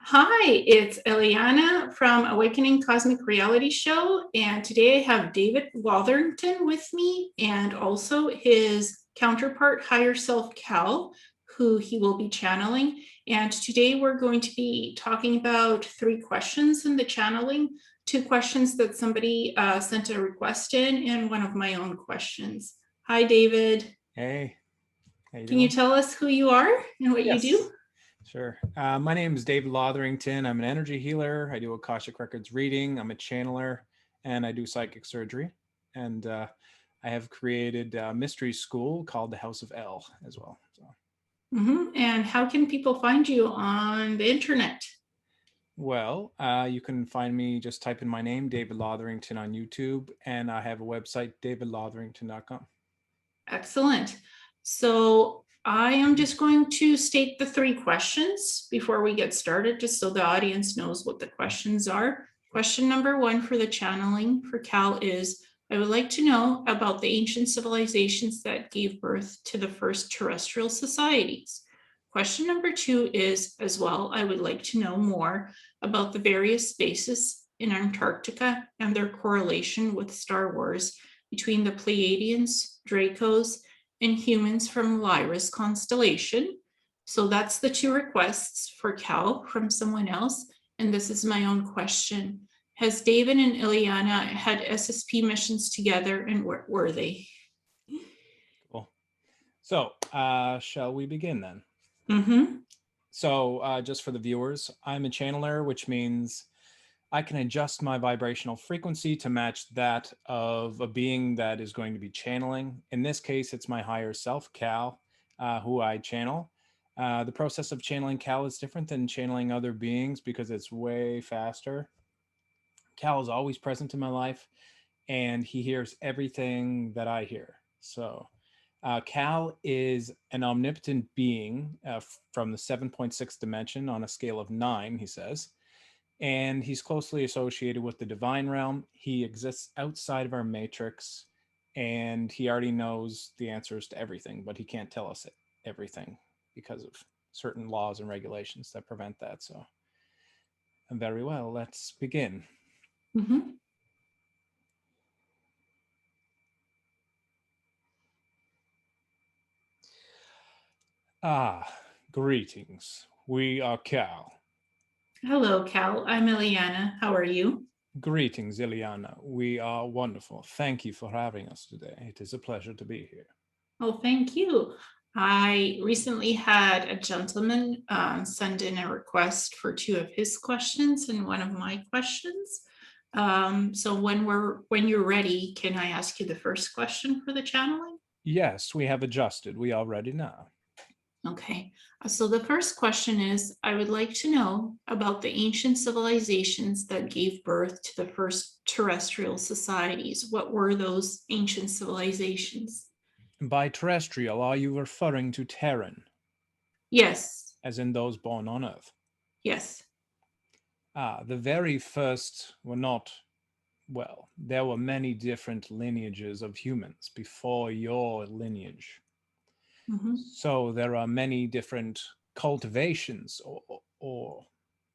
Hi, it's Eliana from Awakening Cosmic Reality Show, and today I have David Lotherington with me and also his counterpart, Higher Self Cal, who he will be channeling. And today we're going to be talking about 3 questions in the channeling, 2 questions that somebody sent a request in, and one of my own questions. Hi, David. Hey, how you Can you doing? tell us who you are and what you do? Yes, sure. My name is David Lotherington. I'm an energy healer. I do Akashic Records reading. I'm a channeler, and I do psychic surgery. And I have created a mystery school called the House of L as well. And how can people find you on the internet? You can find me, just type in my name, David Lotherington, on YouTube, and I have a website, davidlotherington.com. Excellent. So I am just going to state the 3 questions before we get started, just so the audience knows what the questions are. Question number 1 for the channeling for Cal is, I would like to know about the ancient civilizations that gave birth to the first terrestrial societies. Question number 2 is, as well, I would like to know more about the various spaces in Antarctica and their correlation with Star Wars between the Pleiadians, Dracos, and humans from Lyra's constellation. So that's the 2 requests for Cal from someone else. And this is my own question. Has David and Ileana had SSP missions together, and where were they? Cool. Shall we begin then? Mm-hmm. Just for the viewers, I'm a channeler, which means I can adjust my vibrational frequency to match that of a being that is going to be channeling. In this case, it's my higher self, Cal, who I channel. The process of channeling Cal is different than channeling other beings because it's way faster. Cal is always present in my life, and he hears everything that I hear. Cal is an omnipotent being from the 7.6 dimension on a scale of 9, he says, and he's closely associated with the divine realm. He exists outside of our matrix, and he already knows the answers to everything, but he can't tell us everything because of certain laws and regulations that prevent that. So, very well, let's begin. Mm-hmm. Greetings. We are Cal. Hello, Cal. I'm Ileana. How are you? Greetings, Ileana. We are wonderful. Thank you for having us today. It is a pleasure to be here. Oh, thank you. I recently had a gentleman send in a request for 2 of his questions and one of my questions. So when you're ready, can I ask you the first question for the channeling? Yes, we have adjusted. We are ready now. Okay. So the first question is, I would like to know about the ancient civilizations that gave birth to the first terrestrial societies. What were those ancient civilizations? By terrestrial, are you referring to Terran, Yes. as in those born on Earth? Yes. The very first were not, there were many different lineages of humans before your lineage. Mm-hmm. So there are many different cultivations, or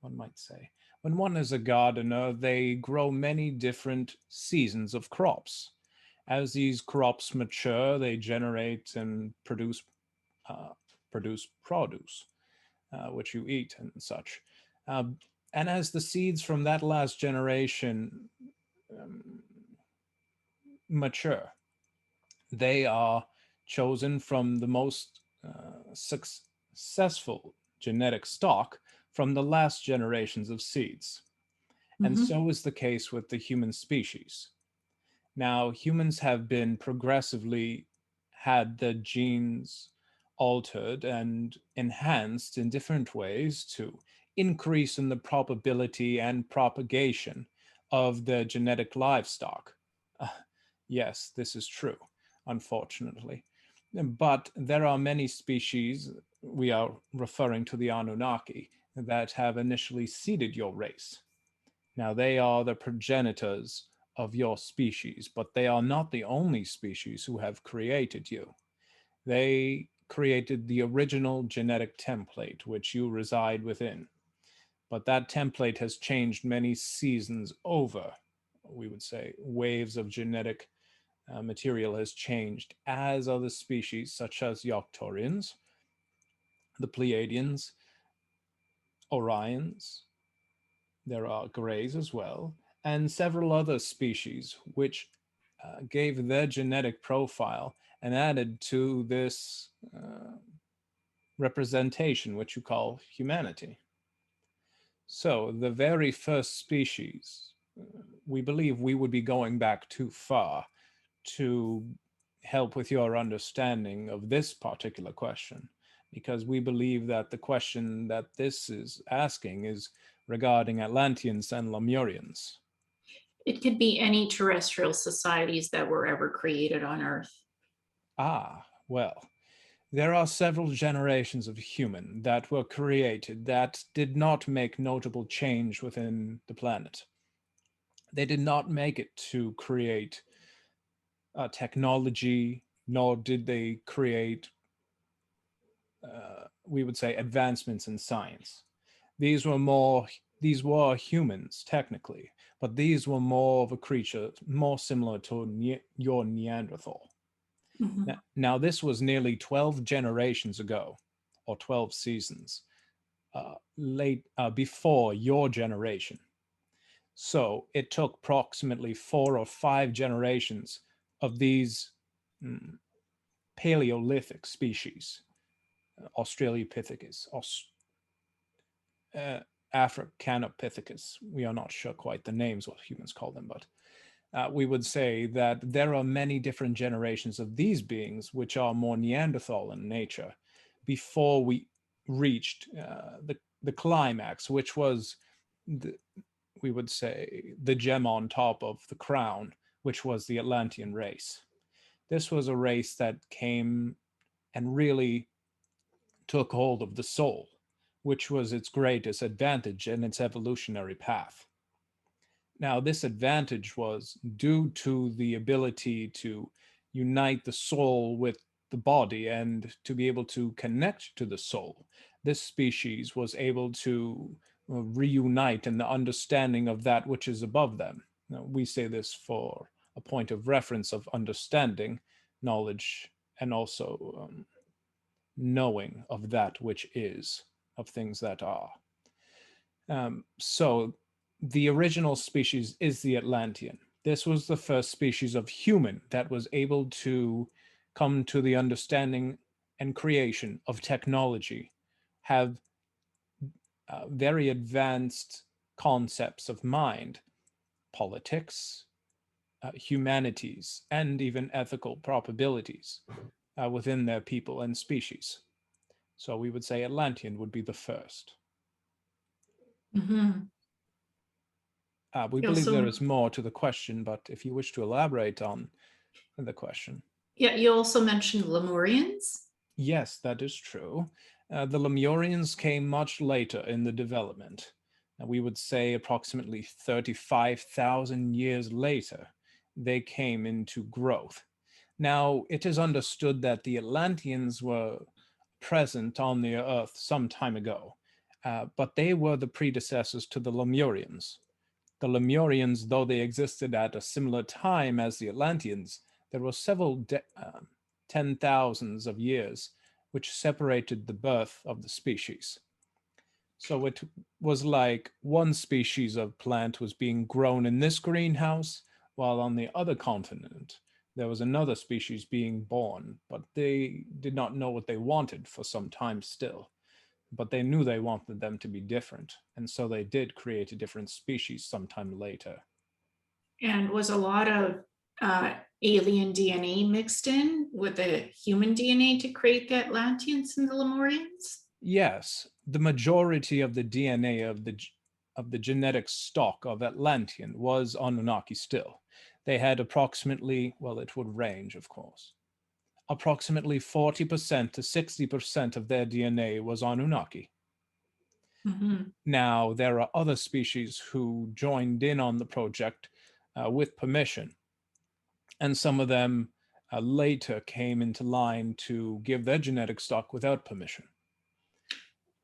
one might say, when one is a gardener, they grow many different seasons of crops. As these crops mature, they generate and uh, produce produce, which you eat and such. Um, and as the seeds from that last generation um, mature, they are chosen from the most successful genetic stock from the last generations of seeds. And Mm-hmm. so is the case with the human species. Now, humans have been progressively had the genes altered and enhanced in different ways to increase in the probability and propagation of the genetic livestock. Uh, yes, this is true, unfortunately. But there are many species, we are referring to the Annunaki, that have initially seeded your race. Now, they are the progenitors of your species, but they are not the only species who have created you. They created the original genetic template which you reside within. but that template has changed many seasons over. We would say waves of genetic material has changed as other species such as Yoctorians, the Pleiadians, Orions, there are Greys as well, and several other species which gave their genetic profile and added to this representation, which you call humanity. So the very first species, we believe we would be going back too far to help with your understanding of this particular question, because we believe that the question that this is asking is regarding Atlanteans and Lemurians. It could be any terrestrial societies that were ever created on Earth. Ah, well, there are several generations of human that were created that did not make notable change within the planet. They did not make it to create technology, nor did they create, we would say, advancements in science. These were humans technically, but these were more of a creature more similar to your Neanderthal. Mhm. Now, this was nearly 12 generations ago, or 12 seasons, before your generation. So it took approximately 4 or 5 generations of these Paleolithic species, Australopithecus, Africanopithecus. We are not sure quite the names what humans call them, but we would say that there are many different generations of these beings which are more Neanderthal in nature before we reached the climax, which was, we would say, the gem on top of the crown, which was the Atlantean race. This was a race that came and really took hold of the soul, which was its greatest advantage in its evolutionary path. Now, this advantage was due to the ability to unite the soul with the body and to be able to connect to the soul. This species was able to reunite in the understanding of that which is above them. Now, we say this for a point of reference of understanding, knowledge, and also knowing of that which is, of things that are. So the original species is the Atlantean. This was the first species of human that was able to come to the understanding and creation of technology, have very advanced concepts of mind, politics, humanities, and even ethical probabilities within their people and species. So we would say Atlantean would be the first. Mhm. We You believe also, there is more to the question, but if you wish to elaborate on the question. yeah, you also mentioned Lemurians. Yes, that is true. The Lemurians came much later in the development. We would say approximately 35,000 years later, they came into growth. Now, it is understood that the Atlanteans were present on the Earth some time ago, but they were the predecessors to the Lemurians. The Lemurians, though they existed at a similar time as the Atlanteans, there were several 10,000s of years which separated the birth of the species. So it was like one species of plant was being grown in this greenhouse, while on the other continent there was another species being born, but they did not know what they wanted for some time still. But they knew they wanted them to be different, and so they did create a different species sometime later. And was a lot of alien DNA mixed in with the human DNA to create the Atlanteans and the Lemurians? Yes, the majority of the DNA of the genetic stock of Atlantean was Anunnaki still. They had approximately, well, it would range, of course. Approximately 40% to 60% of their DNA was Anunnaki. Mhm. Now, there are other species who joined in on the project with permission, and some of them later came into line to give their genetic stock without permission.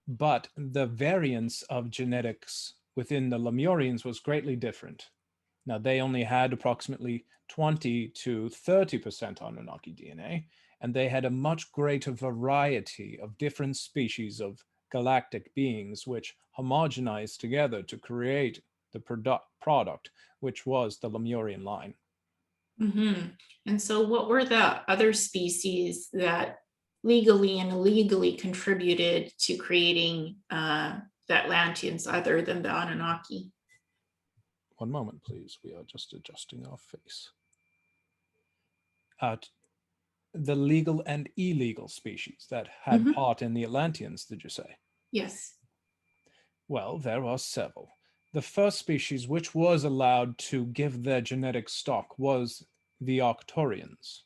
but the variance of genetics within the Lemurians was greatly different. Now, they only had approximately 20 to 30% Anunnaki DNA, and they had a much greater variety of different species of galactic beings which homogenized together to create the product, which was the Lemurian line. Mm-hmm. And so what were the other species that legally and illegally contributed to creating the Atlanteans other than the Anunnaki? One moment, please. We are just adjusting our face. The legal and illegal species that had part in the Atlanteans, did you say? Yes. Well, there are several. The first species which was allowed to give their genetic stock was the Arcturians.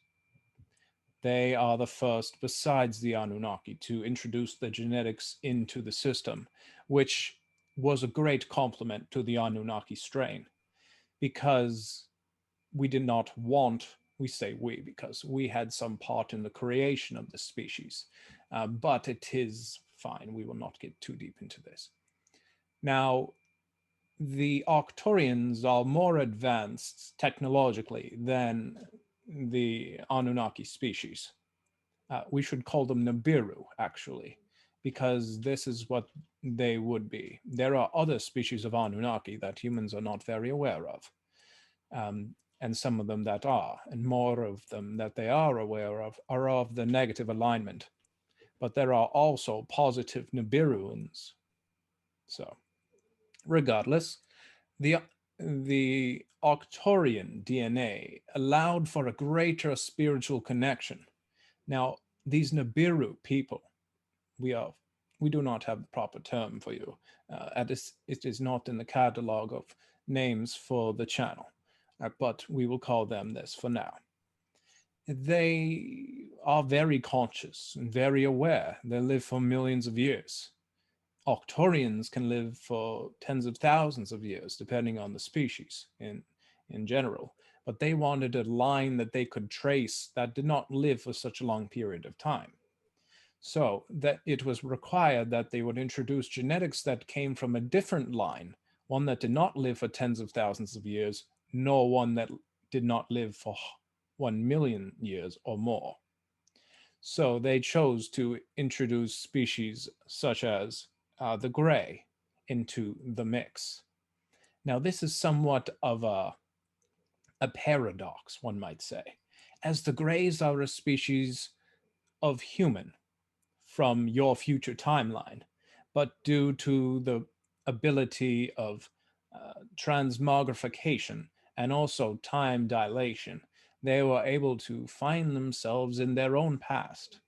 They are the first, besides the Anunnaki, to introduce the genetics into the system, which was a great compliment to the Anunnaki strain, because we did not want, we say we, because we had some part in the creation of the species, but it is fine. We will not get too deep into this. Now, the Arcturians are more advanced technologically than the Anunnaki species. We should call them Nibiru, actually, because this is what they would be. There are other species of Anunnaki that humans are not very aware of, and some of them that are, and more of them that they are aware of are of the negative alignment. But there are also positive Nibiruans. So, regardless, the Arcturian DNA allowed for a greater spiritual connection. Now, these Nibiru people, we do not have the proper term for you. It is not in the catalog of names for the channel, but we will call them this for now. They are very conscious and very aware. They live for millions of years. Arcturians can live for tens of thousands of years, depending on the species in general. But they wanted a line that they could trace that did not live for such a long period of time. So that it was required that they would introduce genetics that came from a different line, one that did not live for tens of thousands of years, nor one that did not live for 1 million years or more. So they chose to introduce species such as the gray into the mix. Now, this is somewhat of a paradox, one might say, as the grays are a species of human from your future timeline, but due to the ability of transmogrification and also time dilation, they were able to find themselves in their own past,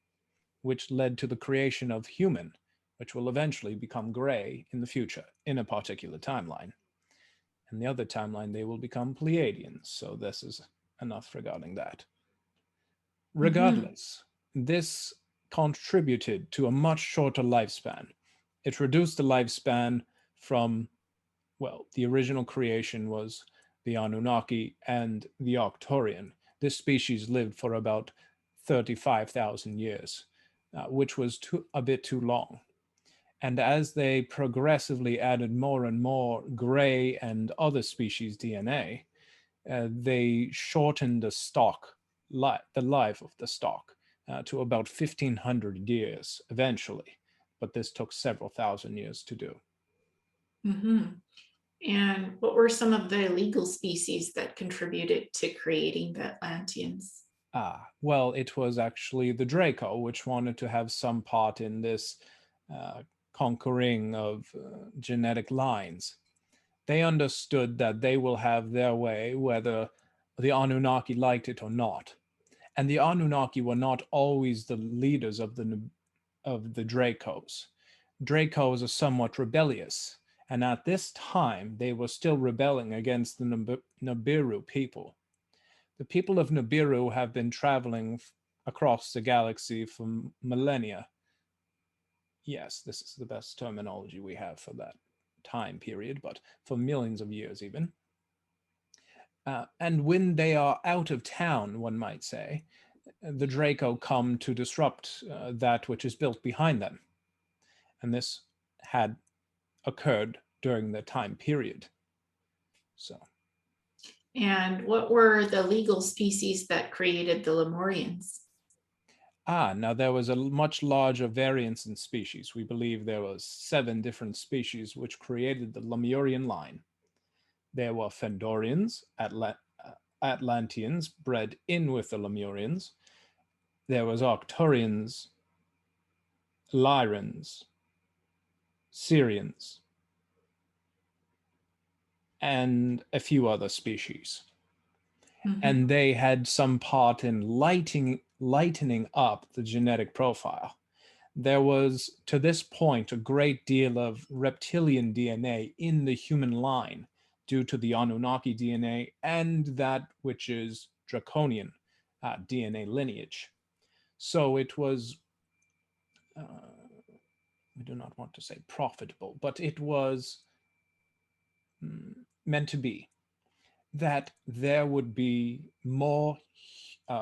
which led to the creation of human, which will eventually become gray in the future in a particular timeline. In the other timeline, they will become Pleiadians. So this is enough regarding that. Regardless, this contributed to a much shorter lifespan. It reduced the lifespan from, well, the original creation was the Anunnaki and the Arcturian. This species lived for about 35,000 years, which was a bit too long. And as they progressively added more and more gray and other species DNA, they shortened the life of the stock to about 1,500 years eventually. But this took several thousand years to do. And what were some of the illegal species that contributed to creating the Atlanteans? Well, it was actually the Draco, which wanted to have some part in this conquering of genetic lines. They understood that they will have their way whether the Anunnaki liked it or not. And the Anunnaki were not always the leaders of the Dracos. Dracos are somewhat rebellious, and at this time they were still rebelling against the Nibiru people. The people of Nibiru have been traveling across the galaxy for millennia. Yes, this is the best terminology we have for that time period, but for millions of years even. And when they are out of town, one might say, the Draco come to disrupt that which is built behind them. And this had occurred during the time period. So. And what were the legal species that created the Lemurians? Now there was a much larger variance in species. We believe there was 7 different species which created the Lemurian line. There were Fendorians, Atlanteans bred in with the Lemurians. There was Arcturians, Lyrans, Syrians, and a few other species. And they had some part in lightening up the genetic profile. There was, to this point, a great deal of reptilian DNA in the human line due to the Anunnaki DNA and that which is draconian DNA lineage. So it was, we do not want to say profitable, but it was meant to be that there would be more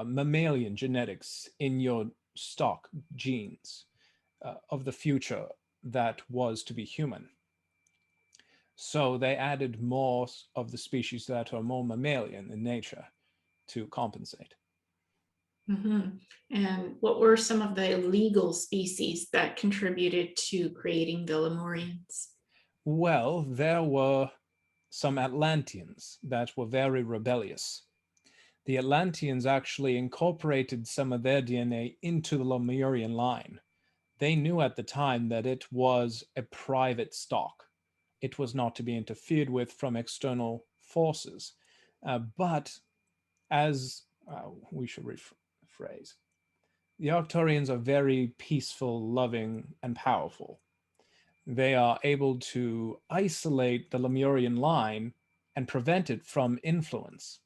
mammalian genetics in your stock genes of the future that was to be human. So they added more of the species that are more mammalian in nature to compensate. And what were some of the illegal species that contributed to creating the Lemurians? Well, there were some Atlanteans that were very rebellious. The Atlanteans actually incorporated some of their DNA into the Lemurian line. They knew at the time that it was a private stock. It was not to be interfered with from external forces. But as we should rephrase, the Arcturians are very peaceful, loving, and powerful. They are able to isolate the Lemurian line and prevent it from influence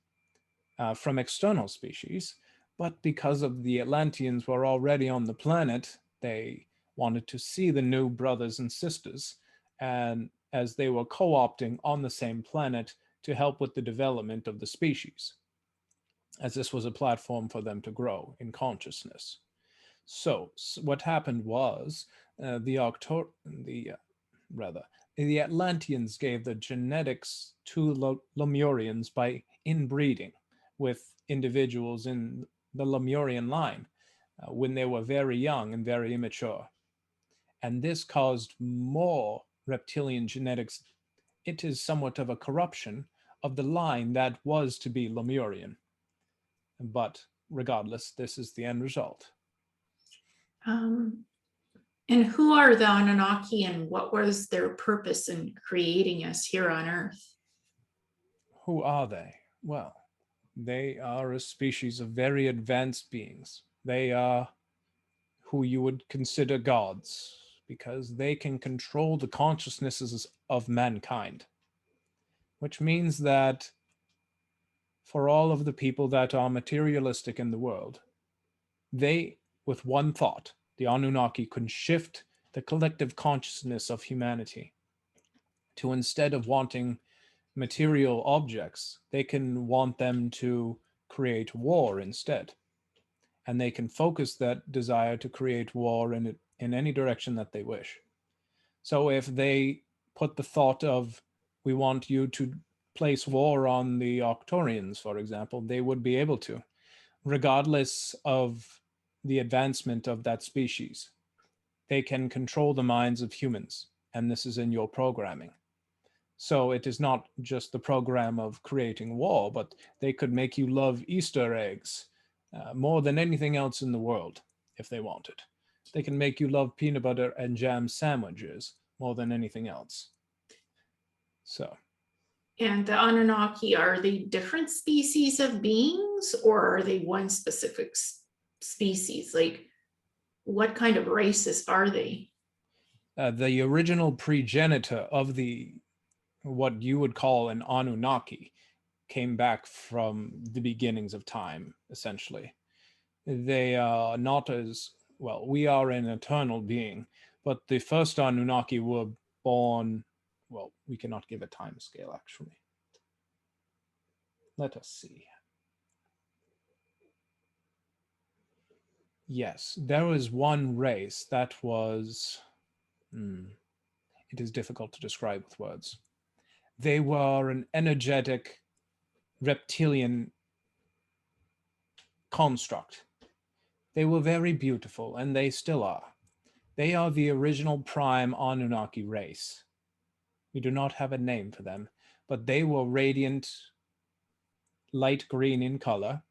from external species. But because of the Atlanteans were already on the planet, they wanted to see the new brothers and sisters, and as they were co-opting on the same planet to help with the development of the species, as this was a platform for them to grow in consciousness. So what happened was the Atlanteans gave the genetics to Lemurians by inbreeding with individuals in the Lemurian line when they were very young and very immature. And this caused more reptilian genetics. It is somewhat of a corruption of the line that was to be Lemurian. But regardless, this is the end result. And who are the Anunnaki and what was their purpose in creating us here on Earth? Who are they? Well, they are a species of very advanced beings. They are who you would consider gods because they can control the consciousnesses of mankind, which means that for all of the people that are materialistic in the world, they, with one thought, the Anunnaki, can shift the collective consciousness of humanity to, instead of wanting material objects, they can want them to create war instead. And they can focus that desire to create war in any direction that they wish. So if they put the thought of, we want you to place war on the Arcturians, for example, they would be able to, regardless of the advancement of that species. They can control the minds of humans, and this is in your programming. So it is not just the program of creating war, but they could make you love Easter eggs more than anything else in the world if they wanted. They can make you love peanut butter and jam sandwiches more than anything else. So. And the Anunnaki, are they different species of beings or are they one specific species? Like, what kind of races are they? The original progenitor of what you would call an Anunnaki came back from the beginnings of time, essentially. They are not as, well, we are an eternal being, but the first Anunnaki were born, well, we cannot give a time scale, actually. Let us see. Yes, there was one race that was, It is difficult to describe with words. They were an energetic reptilian construct. They were very beautiful, and they still are. They are the original prime Anunnaki race. We do not have a name for them, but they were radiant, light green in color.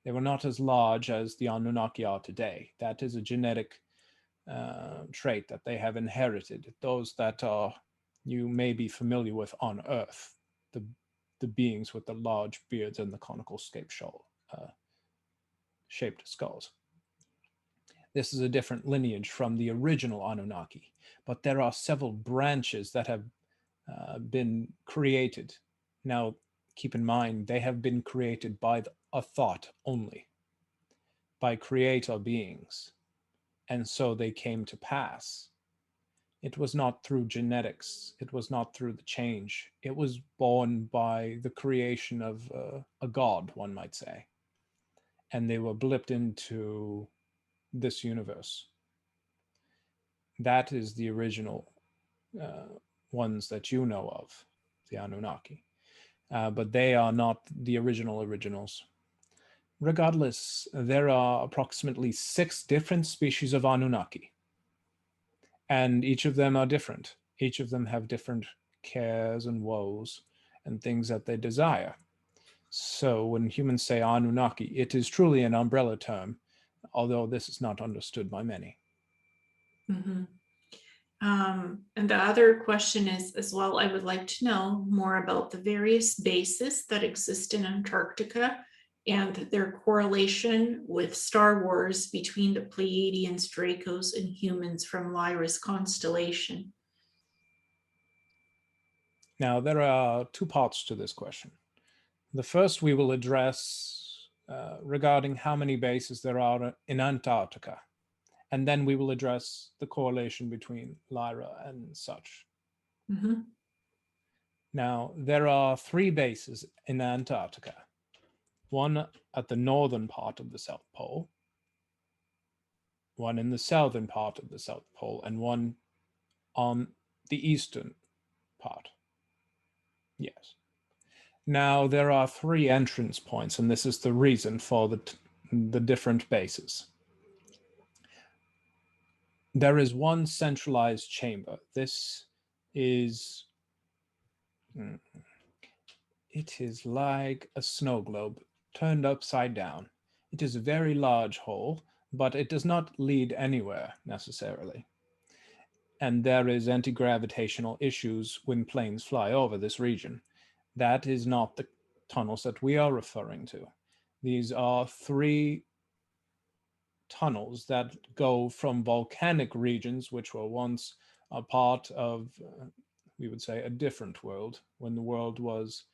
They were not as large as the Anunnaki are today. That is a genetic trait that they have inherited. Those that are you may be familiar with on Earth, the beings with the large beards and the conical shaped skulls. This is a different lineage from the original Anunnaki, but there are several branches that have been created. Now, keep in mind, they have been created by a thought only, by creator beings, and so they came to pass. It was not through genetics. It was not through the change. It was born by the creation of a god, one might say. And they were blipped into this universe. That is the original ones that you know of, the Anunnaki. But they are not the originals. Regardless, there are approximately 6 different species of Anunnaki. And each of them are different. Each of them have different cares and woes and things that they desire. So when humans say Anunnaki, it is truly an umbrella term, although this is not understood by many. Mm-hmm. And the other question is as well, I would like to know more about the various bases that exist in Antarctica and their correlation with Star Wars between the Pleiadians, Dracos, and humans from Lyra's constellation. Now, there are 2 parts to this question. The first we will address regarding how many bases there are in Antarctica. And then we will address the correlation between Lyra and such. Mm-hmm. Now, there are 3 bases in Antarctica. One at the northern part of the South Pole, one in the southern part of the South Pole, and one on the eastern part. Yes. Now, there are 3 entrance points, and this is the reason for the different bases. There is one centralized chamber. This is... It is like a snow globe turned upside down. It is a very large hole, but it does not lead anywhere necessarily. And there is anti-gravitational issues when planes fly over this region. That is not the tunnels that we are referring to. These are 3 tunnels that go from volcanic regions, which were once a part of, we would say, a different world, when the world was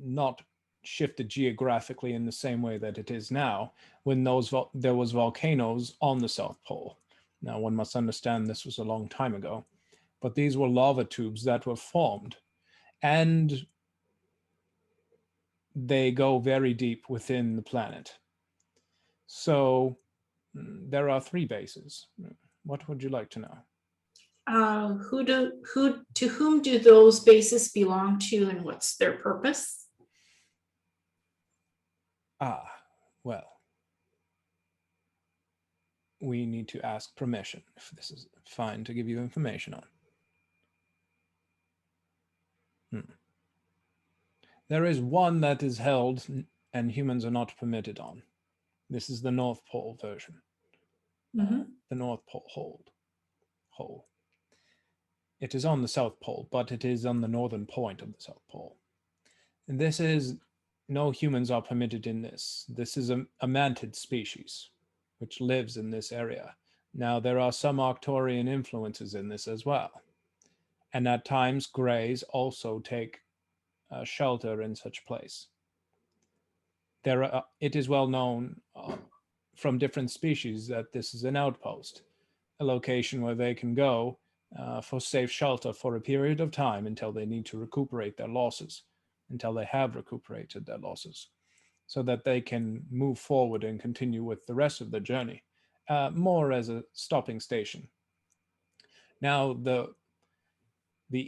not shifted geographically in the same way that it is now, when there was volcanoes on the South Pole. Now, one must understand this was a long time ago, but these were lava tubes that were formed, and they go very deep within the planet. So there are 3 bases. What would you like to know? To whom do those bases belong to, and what's their purpose? Well, we need to ask permission if this is fine to give you information on. There is one that is held and humans are not permitted on. This is the North Pole version. Mm-hmm. The North Pole hole. It is on the South Pole, but it is on the northern point of the South Pole. And this is, no humans are permitted in this. This is a mantid species, which lives in this area. Now, there are some Arcturian influences in this as well. And at times, greys also take shelter in such place. It is well known from different species that this is an outpost, a location where they can go for safe shelter for a period of time until they need to recuperate their losses, until they have recuperated their losses, so that they can move forward and continue with the rest of the journey, more as a stopping station. Now, the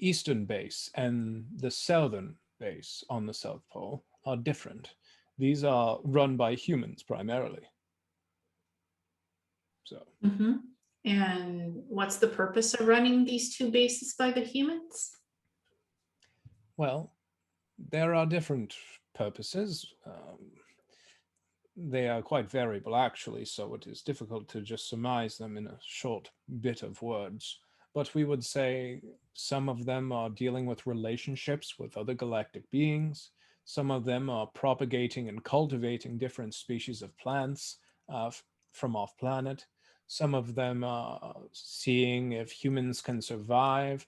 eastern base and the southern base on the South Pole are different. These are run by humans primarily. So, Mm-hmm. And what's the purpose of running these two bases by the humans? well, there are different purposes. They are quite variable, actually, so it is difficult to just surmise them in a short bit of words. But we would say some of them are dealing with relationships with other galactic beings. Some of them are propagating and cultivating different species of plants from off planet. Some of them are seeing if humans can survive,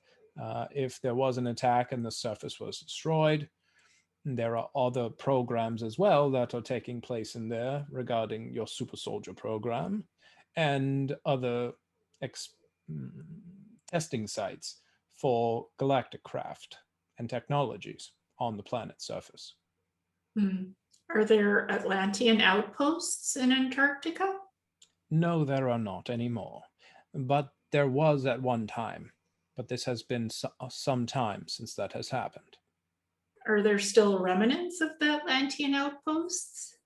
if there was an attack and the surface was destroyed. There are other programs as well that are taking place in there regarding your super soldier program and other ex- mm, testing sites for galactic craft and technologies on the planet's surface. Hmm. Are there Atlantean outposts in Antarctica? No, there are not anymore, but there was at one time. But this has been some time since that has happened. Are there still remnants of the Atlantean outposts?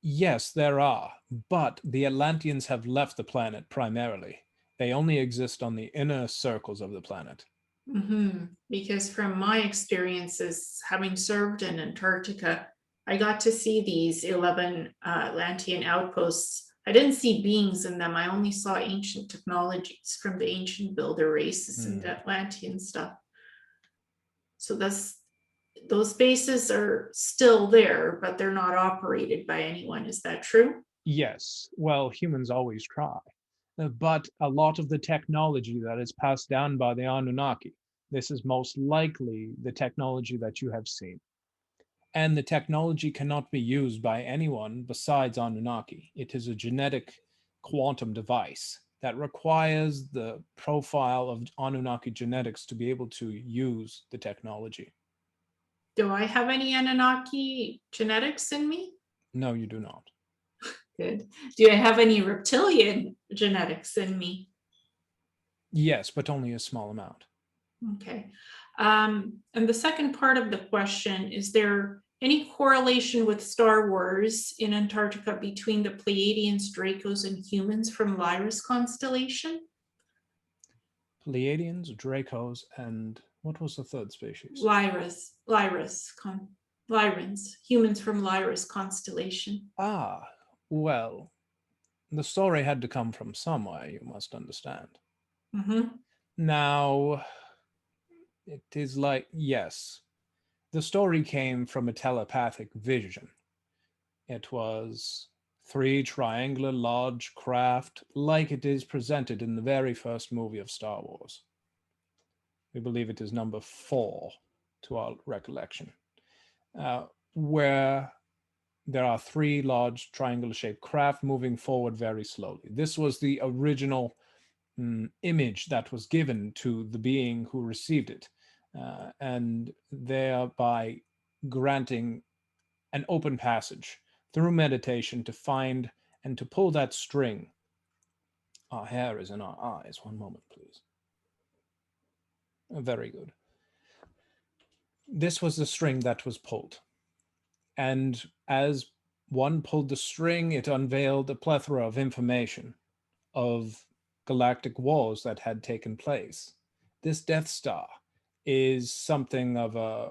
Yes, there are, but the Atlanteans have left the planet primarily. They only exist on the inner circles of the planet. Mm-hmm. Because from my experiences, having served in Antarctica, I got to see these 11 Atlantean outposts. I didn't see beings in them. I only saw ancient technologies from the ancient builder races and Hmm. Atlantean stuff. So those bases are still there, but they're not operated by anyone. Is that true? Yes, well, humans always try. But a lot of the technology that is passed down by the Anunnaki, this is most likely the technology that you have seen. And the technology cannot be used by anyone besides Anunnaki. It is a genetic quantum device that requires the profile of Anunnaki genetics to be able to use the technology. Do I have any Anunnaki genetics in me? No, you do not. Good. Do I have any reptilian genetics in me? Yes, but only a small amount. Okay. And the second part of the question, is there any correlation with Star Wars in Antarctica between the Pleiadians, Dracos, and humans from Lyra's constellation? Pleiadians, Dracos, and what was the third species? Lyrans, humans from Lyra's constellation. Ah, well, the story had to come from somewhere, you must understand. Mm-hmm. Now, it is like, yes, the story came from a telepathic vision. It was three triangular large craft, like it is presented in the very first movie of Star Wars. We believe it is number 4 to our recollection, where there are three large triangular shaped craft moving forward very slowly. This was the original image that was given to the being who received it, and thereby granting an open passage through meditation to find and to pull that string. Our hair is in our eyes. One moment, please. Very good. This was the string that was pulled. And as one pulled the string, it unveiled a plethora of information of galactic wars that had taken place. This Death Star is something of a.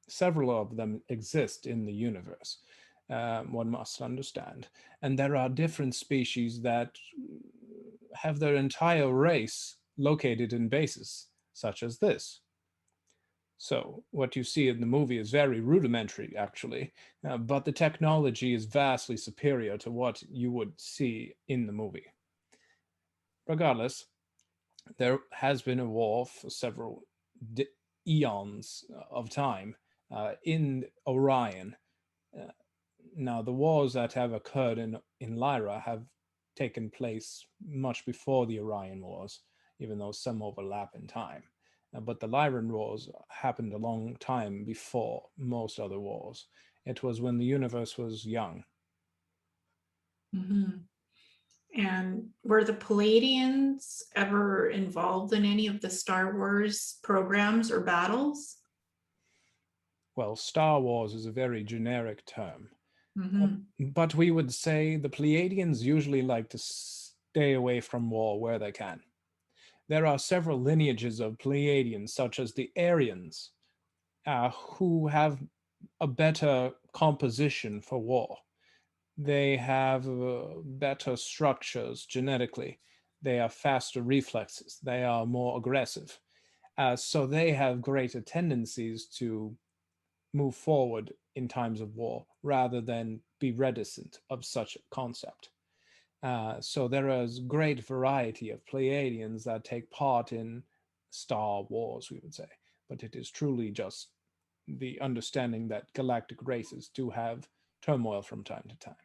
Several of them exist in the universe, one must understand. And there are different species that have their entire race located in bases, such as this. So, what you see in the movie is very rudimentary, actually, but the technology is vastly superior to what you would see in the movie. Regardless, there has been a war for several eons of time in Orion. Uh, Now, the wars that have occurred in Lyra have taken place much before the Orion Wars, even though some overlap in time. But the Lyran Wars happened a long time before most other wars. It was when the universe was young. Mm-hmm. And were the Palladians ever involved in any of the Star Wars programs or battles? Well, Star Wars is a very generic term, Mm-hmm. but we would say the Pleiadians usually like to stay away from war where they can. There are several lineages of Pleiadians, such as the Aryans, who have a better composition for war. They have better structures genetically. They have faster reflexes. They are more aggressive. So they have greater tendencies to move forward in times of war rather than be reticent of such a concept. So there is great variety of Pleiadians that take part in Star Wars, we would say, but it is truly just the understanding that galactic races do have turmoil from time to time.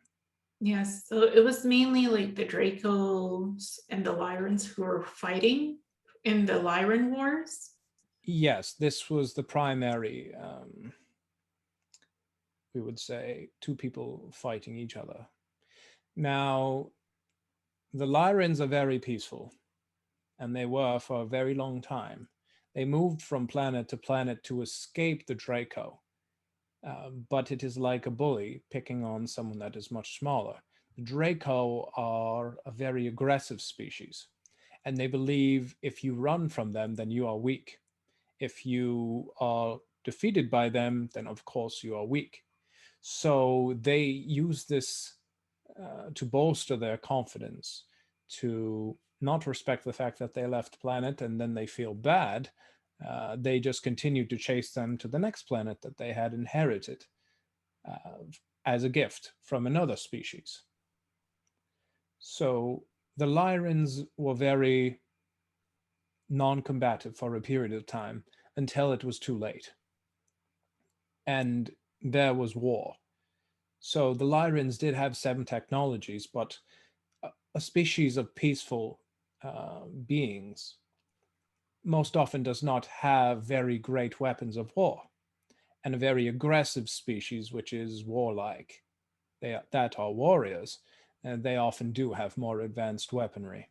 Yes, so it was mainly like the Dracos and the Lyrans who were fighting in the Lyran Wars. Yes, this was the primary, we would say, two people fighting each other. Now, the Lyrans are very peaceful, and they were for a very long time. They moved from planet to planet to escape the Draco, but it is like a bully picking on someone that is much smaller. The Draco are a very aggressive species, and they believe if you run from them, then you are weak. If you are defeated by them, then of course you are weak. So they use this to bolster their confidence, to not respect the fact that they left the planet and then they feel bad. They just continue to chase them to the next planet that they had inherited uh, as a gift from another species. So the Lyrans were very non combative for a period of time until it was too late. And there was war. So the Lyrans did have 7 technologies, but a species of peaceful beings most often does not have very great weapons of war. And a very aggressive species, which is warlike, that are warriors, and they often do have more advanced weaponry.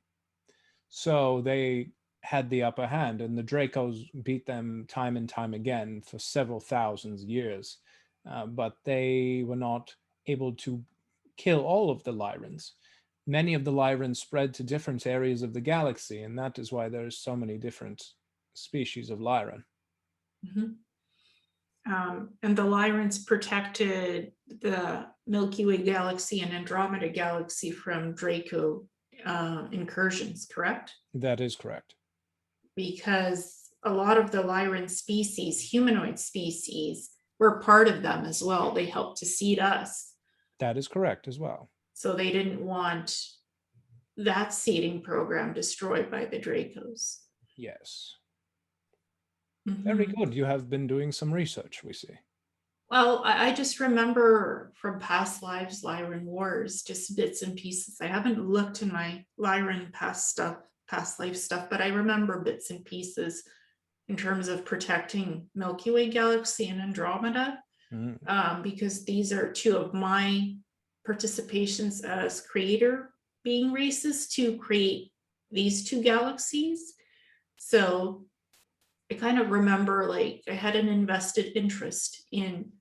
So they had the upper hand, and the Dracos beat them time and time again for several thousands of years. But they were not able to kill all of the Lyrans. Many of the Lyrans spread to different areas of the galaxy, and that is why there's so many different species of Lyran. Mhm. And the Lyrans protected the Milky Way galaxy and Andromeda galaxy from Draco incursions, correct? That is correct. Because a lot of the Lyran species, humanoid species, were part of them as well. They helped to seed us. That is correct as well. So they didn't want that seeding program destroyed by the Dracos. Yes. Very Mhm. good. You have been doing some research, we see. Well, I just remember from past lives, Lyran wars, just bits and pieces. I haven't looked in my Lyran past life stuff, but I remember bits and pieces in terms of protecting Milky Way galaxy and Andromeda, Mm. because these are two of my participations as creator being races to create these two galaxies. So I kind of remember like I had an invested interest in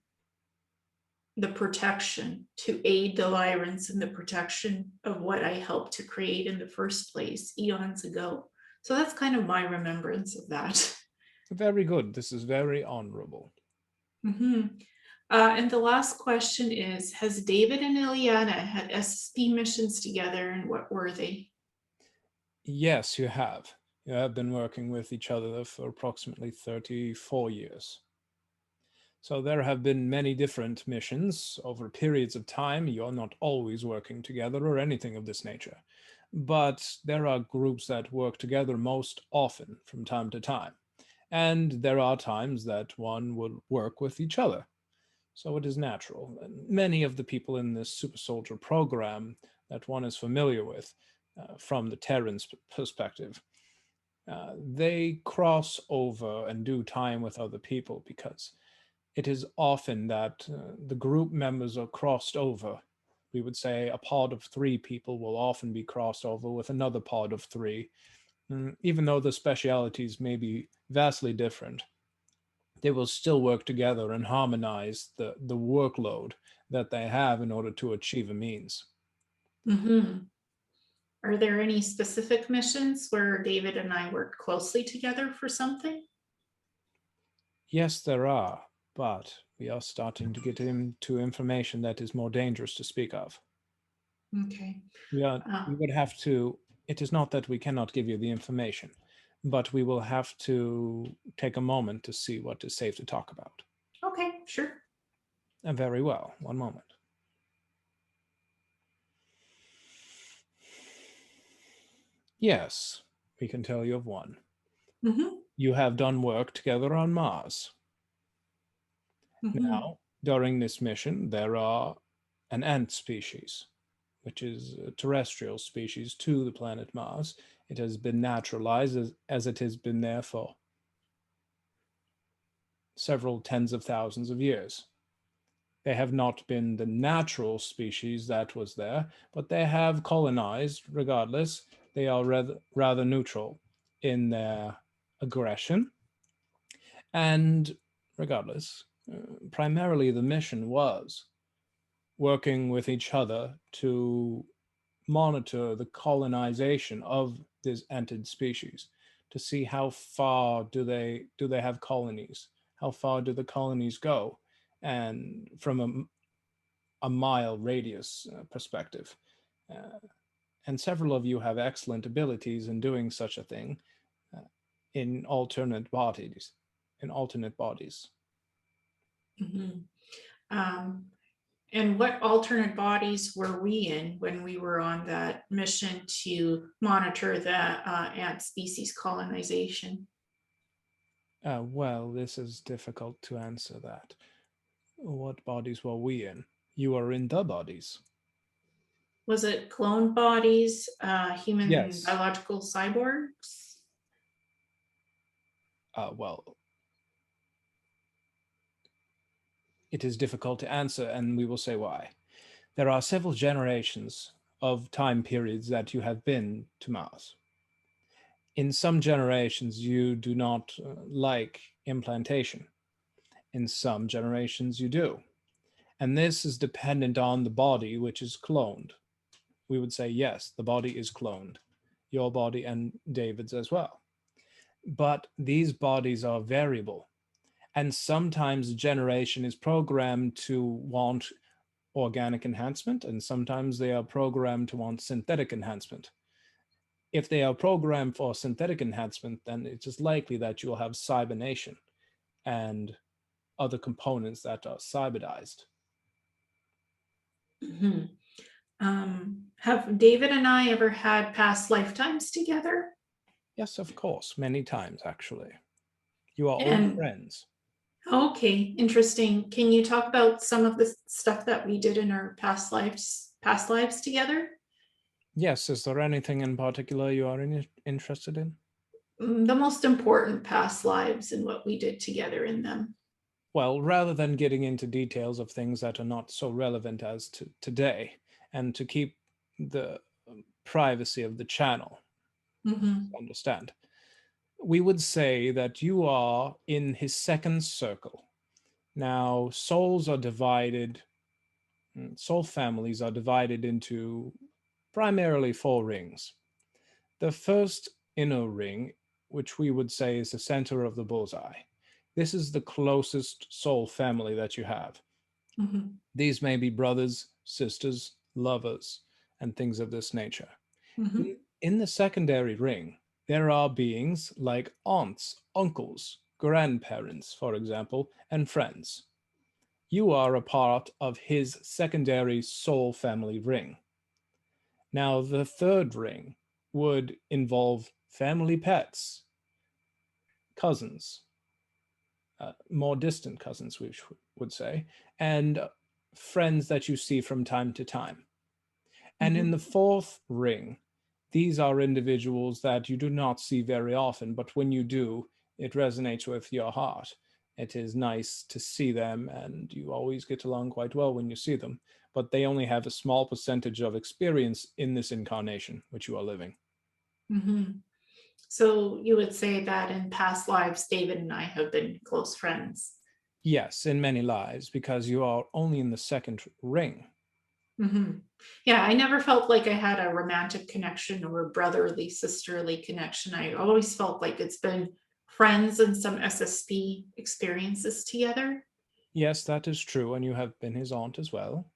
the protection to aid the Lyrans in the protection of what I helped to create in the first place eons ago. So that's kind of my remembrance of that. Very good. This is very honorable. Mhm. And the last question is, has David and Ileana had SSP missions together and what were they? Yes, you have. You have been working with each other for approximately 34 years. So there have been many different missions over periods of time. You're not always working together or anything of this nature. But there are groups that work together most often from time to time. And there are times that one would work with each other. So it is natural. And many of the people in this super soldier program that one is familiar with from the Terran's perspective, they cross over and do time with other people because it is often that the group members are crossed over we would say a pod of 3 people will often be crossed over with another pod of 3. Even though the specialities may be vastly different, they will still work together and harmonize the workload that they have in order to achieve a means. Mhm. Are there any specific missions where David and I worked closely together for something? Yes, there are, but we are starting to get into information that is more dangerous to speak of. Okay. We would have to, it is not that we cannot give you the information, but we will have to take a moment to see what is safe to talk about. Okay, sure. Very well, one moment. Yes, we can tell you of one. Mhm, You have done work together on Mars. mhm, Now, during this mission, there are an ant species, which is a terrestrial species to the planet Mars. It has been naturalized as it has been there for several tens of thousands of years. They have not been the natural species that was there, but they have colonized regardless. They are rather neutral in their aggression. And regardless, primarily the mission was working with each other to monitor the colonization of this antid species, to see how far do they have colonies, how far do the colonies go, and from a mile radius perspective. Uh, and several of you have excellent abilities in doing such a thing uh, in alternate bodies. In alternate bodies. mhm. Um, And what alternate bodies were we in when we were on that mission to monitor the ant species colonization? Well, this is difficult to answer that. What bodies were we in? You are in the bodies. Was it cloned bodies, human Yes. biological cyborgs? Well, it is difficult to answer, and we will say why. There are several generations of time periods that you have been to Mars. In some generations, you do not like implantation. In some generations, you do. And this is dependent on the body, which is cloned. We would say, yes, the body is cloned, your body and David's as well. But these bodies are variable. And sometimes a generation is programmed to want organic enhancement, and sometimes they are programmed to want synthetic enhancement. If they are programmed for synthetic enhancement, then it is likely that you'll have cybernation and other components that are cyberdized. Mhm. Have David and I ever had past lifetimes together? Yes, of course, many times actually. You are old And friends. okay, interesting. Can you talk about some of the stuff that we did in our past lives together? Yes, is there anything in particular you are interested in? The most important past lives and what we did together in them. Well, rather than getting into details of things that are not so relevant as to today, and to keep the privacy of the channel, Mhm, understand, we would say that you are in his second circle. Now, soul families are divided into primarily 4 rings. The first inner ring, which we would say is the center of the bullseye, this is the closest soul family that you have. mhm, These may be brothers, sisters, lovers, and things of this nature. mhm, In the secondary ring, there are beings like aunts, uncles, grandparents, for example, and friends. You are a part of his secondary soul family ring. Now, the third ring would involve family pets, cousins, more distant cousins, we would say, and friends that you see from time to time. And in the mhm, fourth ring, these are individuals that you do not see very often, but when you do, it resonates with your heart. It is nice to see them, and you always get along quite well when you see them. but they only have a small percentage of experience in this incarnation which you are living. Mhm. So you would say that in past lives, David and I have been close friends. Yes, in many lives, because you are only in the second ring. Hmm. Yeah, I never felt like I had a romantic connection or a brotherly, sisterly connection. I always felt like it's been friends and some SSP experiences together. Yes, that is true, and you have been his aunt as well.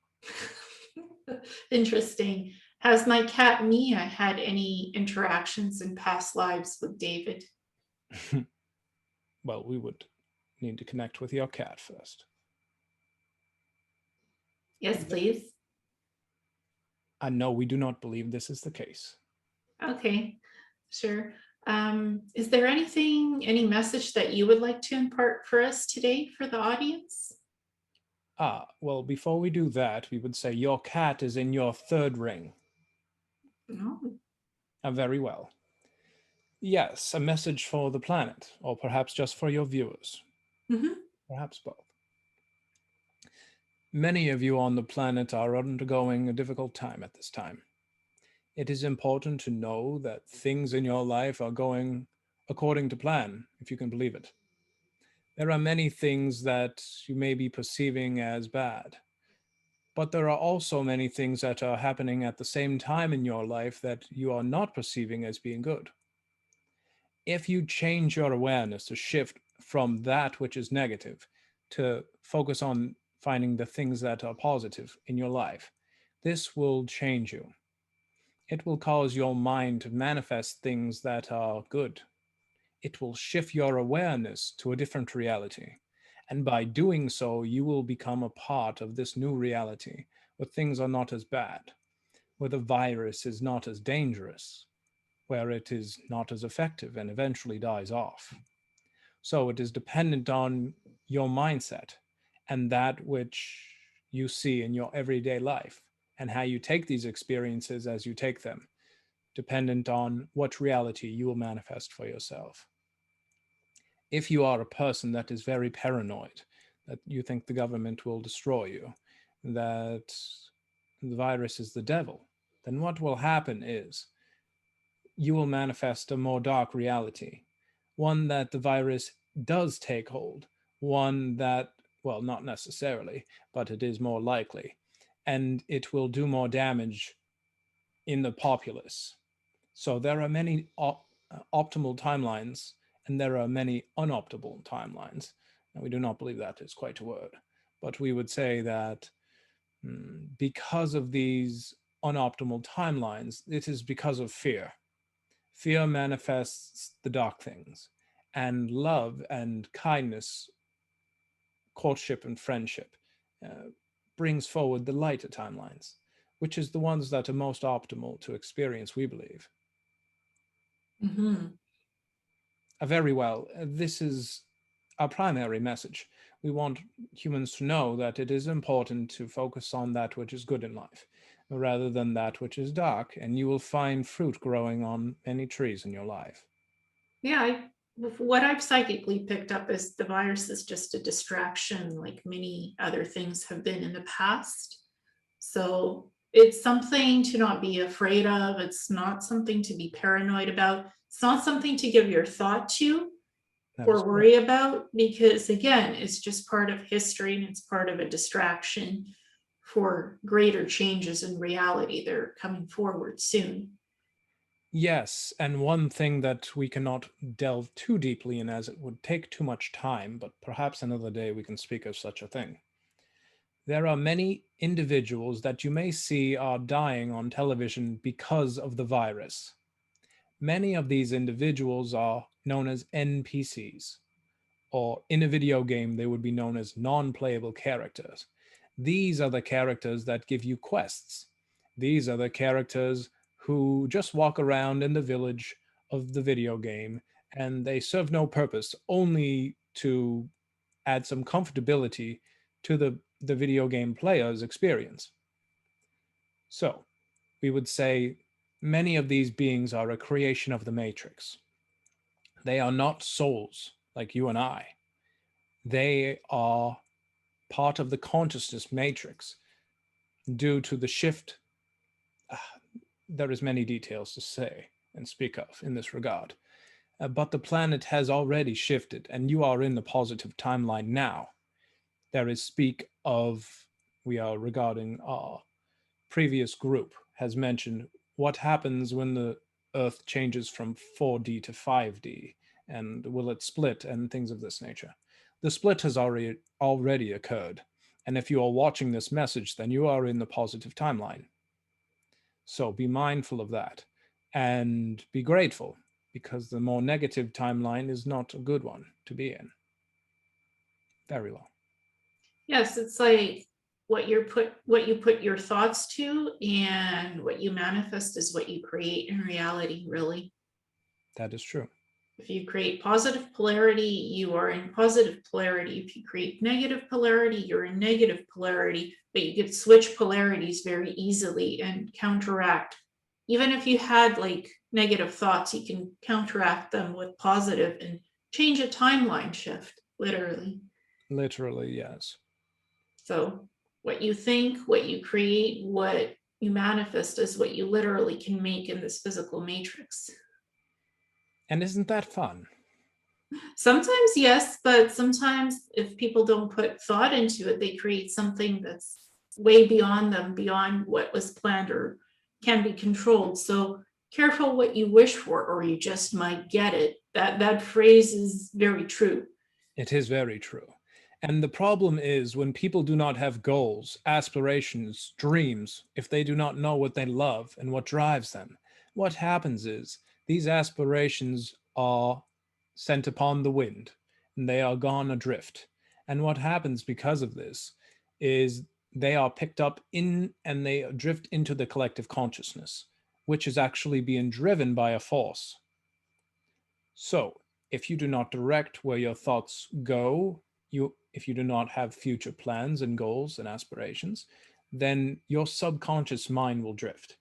Interesting. Has my cat Mia had any interactions in past lives with David? Well, we would need to connect with your cat first. Yes, please. And no, we do not believe this is the case. Okay, sure. Is there any message that you would like to impart for us today for the audience? Well, before we do that, we would say your cat is in your third ring. No. Very well. Yes, a message for the planet, or perhaps just for your viewers. Mm-hmm. Perhaps both. Many of you on the planet are undergoing a difficult time at this time. It is important to know that things in your life are going according to plan, if you can believe it. There are many things that you may be perceiving as bad, but there are also many things that are happening at the same time in your life that you are not perceiving as being good. If you change your awareness to shift from that which is negative to focus on finding the things that are positive in your life, this will change you. It will cause your mind to manifest things that are good. It will shift your awareness to a different reality. And by doing so, you will become a part of this new reality where things are not as bad, where the virus is not as dangerous, where it is not as effective and eventually dies off. So it is dependent on your mindset and that which you see in your everyday life and how you take these experiences as you take them, dependent on what reality you will manifest for yourself. If you are a person that is very paranoid, that you think the government will destroy you, that the virus is the devil, then what will happen is you will manifest a more dark reality, one that the virus does take hold, one that, well, not necessarily, but it is more likely, and it will do more damage in the populace. So there are many optimal timelines and there are many unoptimal timelines. And we do not believe that is quite a word, but we would say that because of these unoptimal timelines, it is because of fear. Fear manifests the dark things, and love and kindness, courtship and friendship brings forward the lighter timelines, which is the ones that are most optimal to experience, we believe. Mm-hmm. Very well. This is our primary message. We want humans to know that it is important to focus on that which is good in life rather than that which is dark, and you will find fruit growing on many trees in your life. Yeah, what I've psychically picked up is the virus is just a distraction, like many other things have been in the past. So it's something to not be afraid of. It's not something to be paranoid about. It's not something to give your thought to That is or correct. worry about, because again, it's just part of history and it's part of a distraction for greater changes in reality that are coming forward soon. Yes, and one thing that we cannot delve too deeply in as it would take too much time, but perhaps another day we can speak of such a thing. There are many individuals that you may see are dying on television because of the virus. Many of these individuals are known as NPCs, or in a video game, they would be known as non playable characters. These are the characters that give you quests. These are the characters who just walk around in the village of the video game and they serve no purpose, only to add some comfortability to the video game player's experience. So, we would say many of these beings are a creation of the Matrix. They are not souls like you and I. They are part of the consciousness matrix. due to the shift. There is many details to say and speak of in this regard. But the planet has already shifted, and you are in the positive timeline now. There is speak of, we are regarding our previous group has mentioned what happens when the Earth changes from 4D to 5D, and will it split, and things of this nature. The split has already occurred, and if you are watching this message, then you are in the positive timeline. So be mindful of that, and be grateful, because the more negative timeline is not a good one to be in. Very well. Yes, it's like what you put your thoughts to, and what you manifest is what you create in reality, really. That is true. If you create positive polarity, you are in positive polarity. If you create negative polarity, you're in negative polarity, but you could switch polarities very easily and counteract. Even if you had like negative thoughts, you can counteract them with positive and change a timeline shift, literally. Literally, yes. So what you think, what you create, what you manifest is what you literally can make in this physical matrix. And isn't that fun? Sometimes, yes, but sometimes if people don't put thought into it, they create something that's way beyond them, beyond what was planned or can be controlled. So careful what you wish for, or you just might get it. That phrase is very true. It is very true. And the problem is when people do not have goals, aspirations, dreams, if they do not know what they love and what drives them, what happens is these aspirations are sent upon the wind and they are gone adrift. And what happens because of this is they are picked up in and they drift into the collective consciousness, which is actually being driven by a force. So, if you do not direct where your thoughts go, if you do not have future plans and goals and aspirations, then your subconscious mind will drift.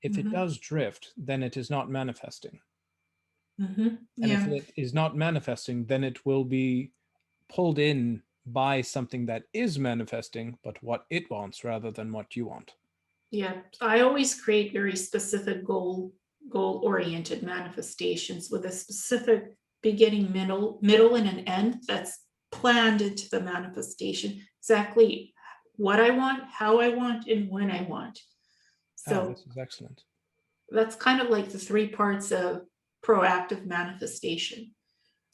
If it does drift, then it is not manifesting. And if Yeah. it is not manifesting, then it will be pulled in by something that is manifesting, but what it wants rather than what you want. Yeah. I always create very specific goal oriented manifestations with a specific beginning, middle, and an end that's planned into the manifestation. Exactly what I want, how I want, and when I want. So This is excellent. that's kind of like the three parts of proactive manifestation.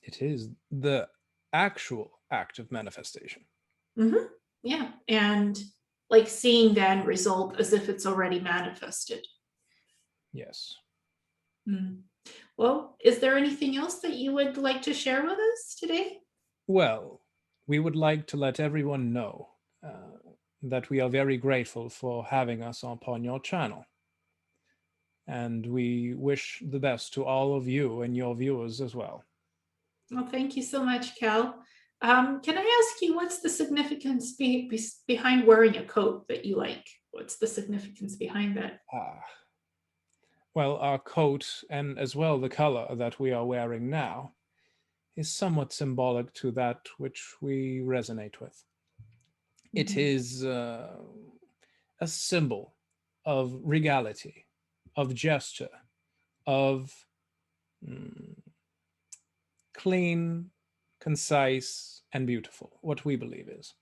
It is the actual act of manifestation. Yeah. And like seeing the end result as if it's already manifested. Yes. Mm. Well, is there anything else that you would like to share with us today? Well, we would like to let everyone know that we are very grateful for having us upon your channel. And we wish the best to all of you and your viewers as well. Well, thank you so much, Cal. Can I ask you what's the significance behind wearing a coat that you like? What's the significance behind that? Well, our coat and as well the color that we are wearing now is somewhat symbolic to that which we resonate with. It is a symbol of regality, of gesture, of clean, concise, and beautiful, what we believe is.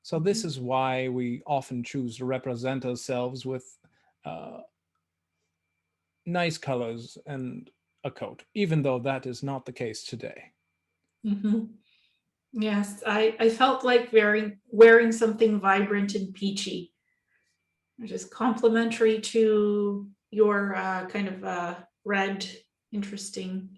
So this is why we often choose to represent ourselves with nice colors and a coat, even though that is not the case today. Yes, I felt like wearing something vibrant and peachy, which is complementary to your kind of red, interesting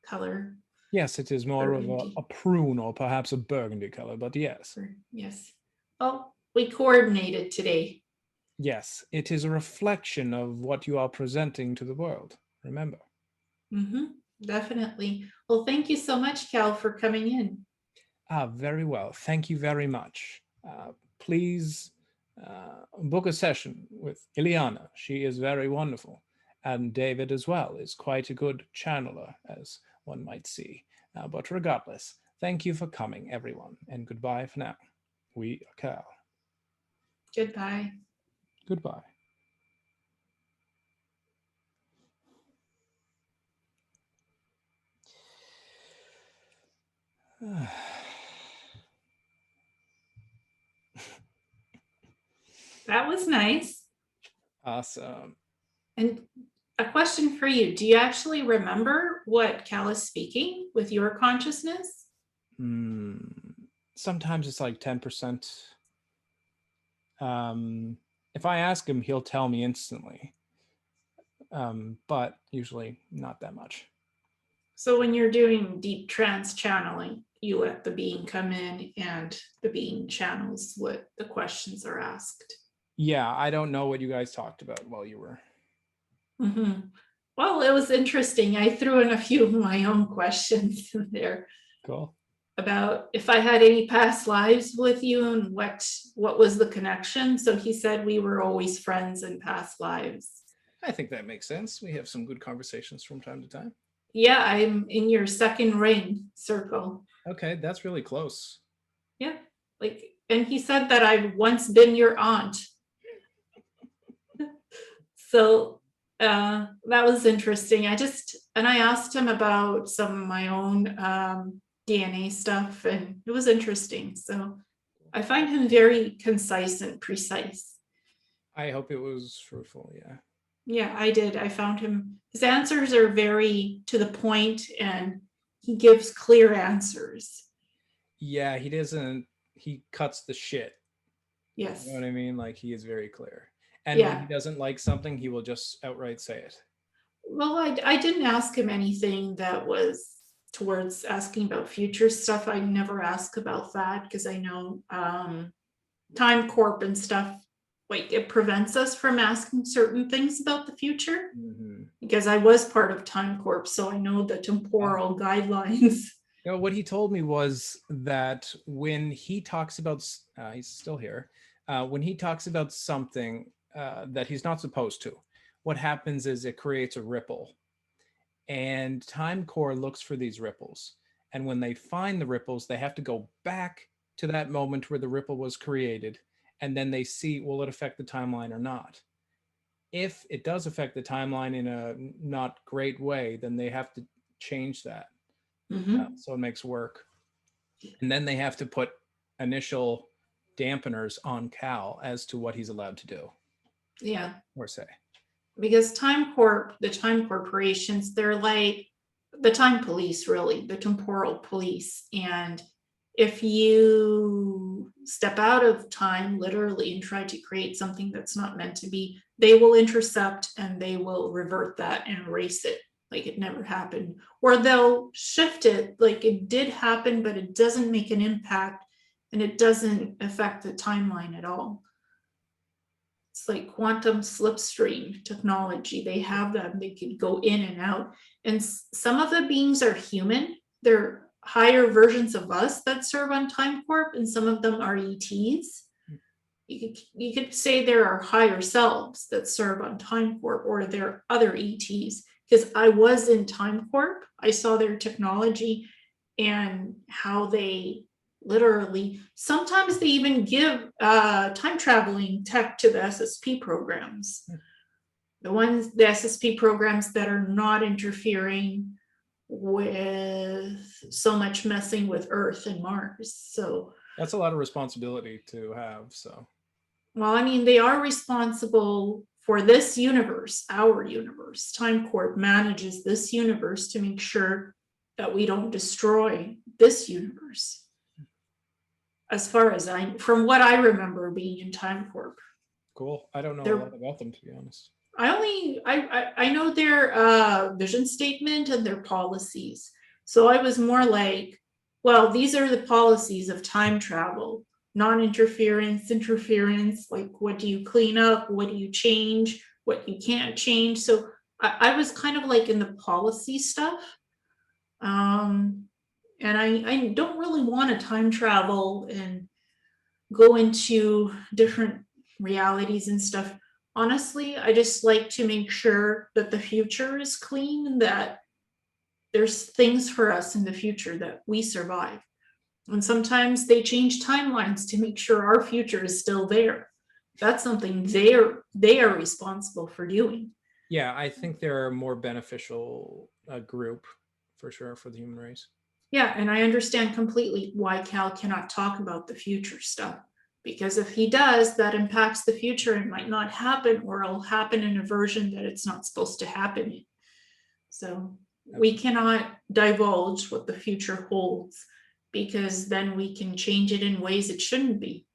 color. Yes, it is more of Burgundy. a prune or perhaps a burgundy color, but yes. Yes. Well, we coordinated today. Yes, it is a reflection of what you are presenting to the world, remember. Definitely. Well, thank you so much, Cal, for coming in. Very well. Thank you very much. Please book a session with Ileana. She is very wonderful. And David as well is quite a good channeler, as one might see. But regardless, thank you for coming, everyone, and goodbye for now. We are Cal. Goodbye. Goodbye. That was nice. Awesome. And a question for you. Do you actually remember what Cal is speaking with your consciousness? Sometimes it's like 10%. If I ask him, he'll tell me instantly. But usually not that much. So when you're doing deep trance channeling, you let the being come in and the being channels what the questions are asked. Yeah, I don't know what you guys talked about while you were. Mm-hmm. Well, it was interesting. I threw in a few of my own questions in there. Cool. About if I had any past lives with you and what was the connection. So he said we were always friends in past lives. I think that makes sense. We have some good conversations from time to time. Yeah, I'm in your second ring circle. Okay, that's really close. Yeah, like, and he said that I've once been your aunt. So that was interesting. I asked him about some of my own DNA stuff, and it was interesting. So I find him very concise and precise. I hope it was fruitful. Yeah. Yeah, I did. I found his answers are very to the point, and he gives clear answers. Yeah, he cuts the shit. Yes. You know what I mean? Like, he is very clear. And when he Yeah. doesn't like something, he will just outright say it. Well, I didn't ask him anything that was towards asking about future stuff. I never ask about that because I know time corp and stuff, like it prevents us from asking certain things about the future because I was part of time corp, so I know the temporal guidelines. You know, what he told me was that when he talks about, he's still here, when he talks about something that he's not supposed to, what happens is it creates a ripple. And Time Core looks for these ripples. And when they find the ripples, they have to go back to that moment where the ripple was created. And then they see, will it affect the timeline or not? If it does affect the timeline in a not great way, then they have to change that. So it makes work. And then they have to put initial dampeners on Cal as to what he's allowed to do. Yeah. Or say. Because time corp, the time corporations, they're like the time police, really, the temporal police. And if you step out of time literally and try to create something that's not meant to be, they will intercept and they will revert that and erase it like it never happened. Or they'll shift it like it did happen, but it doesn't make an impact and it doesn't affect the timeline at all. It's like quantum slipstream technology. They have them, they could go in and out. And some of the beings are human. They're higher versions of us that serve on Time Corp, and some of them are ETs. You could say there are higher selves that serve on Time Corp, or there are other ETs. Because I was in Time Corp, I saw their technology and how they literally, sometimes they even give time traveling tech to the SSP programs. The SSP programs that are not interfering with so much messing with Earth and Mars. So that's a lot of responsibility to have. So, well, I mean, they are responsible for this universe, our universe. Time Corp manages this universe to make sure that we don't destroy this universe. As far as from what I remember being in Time Corp. Cool. I don't know a lot about them, to be honest. I know their vision statement and their policies. So I was more like, well, these are the policies of time travel, non-interference, interference, like what do you clean up, what do you change, what you can't change. So I was kind of like in the policy stuff. And I don't really want to time travel and go into different realities and stuff. Honestly, I just like to make sure that the future is clean and that there's things for us in the future that we survive. And sometimes they change timelines to make sure our future is still there. That's something they are responsible for doing. Yeah, I think they're a more beneficial group for sure for the human race. Yeah, and I understand completely why Cal cannot talk about the future stuff. Because if he does, that impacts the future and might not happen, or it'll happen in a version that it's not supposed to happen in. So we cannot divulge what the future holds, because then we can change it in ways it shouldn't be.